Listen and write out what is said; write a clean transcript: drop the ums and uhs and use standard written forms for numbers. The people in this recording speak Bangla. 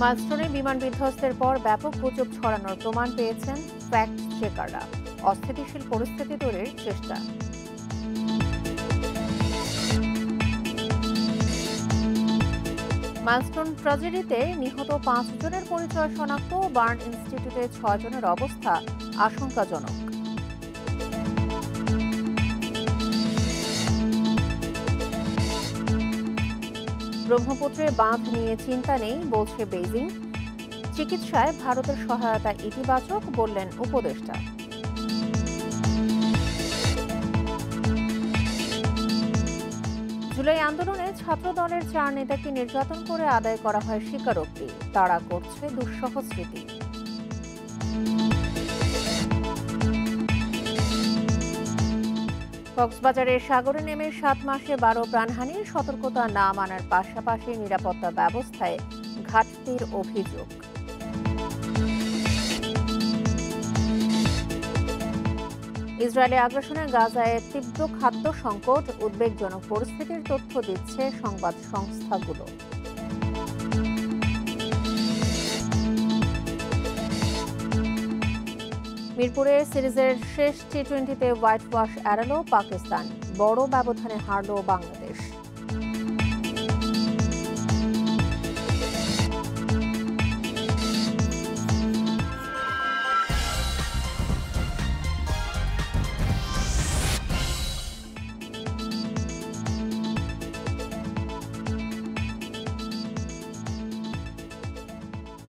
মাইলস্টোনে বিমান বিধ্বস্তের পর ব্যাপক গুজব ছড়ানোর প্রমাণ পেয়েছেন ফ্যাক্ট চেকাররা। অস্থিতিশীল পরিস্থিতি তৈরির চেষ্টা। মাইলস্টোন ট্র্যাজেডিতে নিহত 5 জনের পরিচয় শনাক্ত। বার্ন ইনস্টিটিউটে 6 জনের অবস্থা আশঙ্কাজনক। ব্রহ্মপুত্রের বাঁধ নিয়ে চিন্তা নেই বলছে বেইজিং। চিকিৎসায় ভারতের সহায়তা ইতিবাচক বললেন উপদেষ্টা। জুলাই আন্দোলনে ছাত্রদলের 4 নেতাকে নির্যাতন করে আদায় করা হয় স্বীকারোক্তি। তাড়া করছে দুঃসহ স্মৃতি। কক্সবাজারের সাগরে নেমে 7 মাসে 12 প্রাণহানির সতর্কতা না মানার পাশাপাশি নিরাপত্তা ব্যবস্থায় ঘাটতির অভিযোগ। ইসরায়েলের আগ্রাসনে গাজায় তীব্র খাদ্য সংকট, উদ্বেগজনক পরিস্থিতির তথ্য দিচ্ছে সংবাদ সংস্থাগুলো। মিরপুরে সিরিজের শেষ টি-20তে হোয়াইট ওয়াশ এড়ালো পাকিস্তান। বড় ব্যবধানে হারল বাংলাদেশ।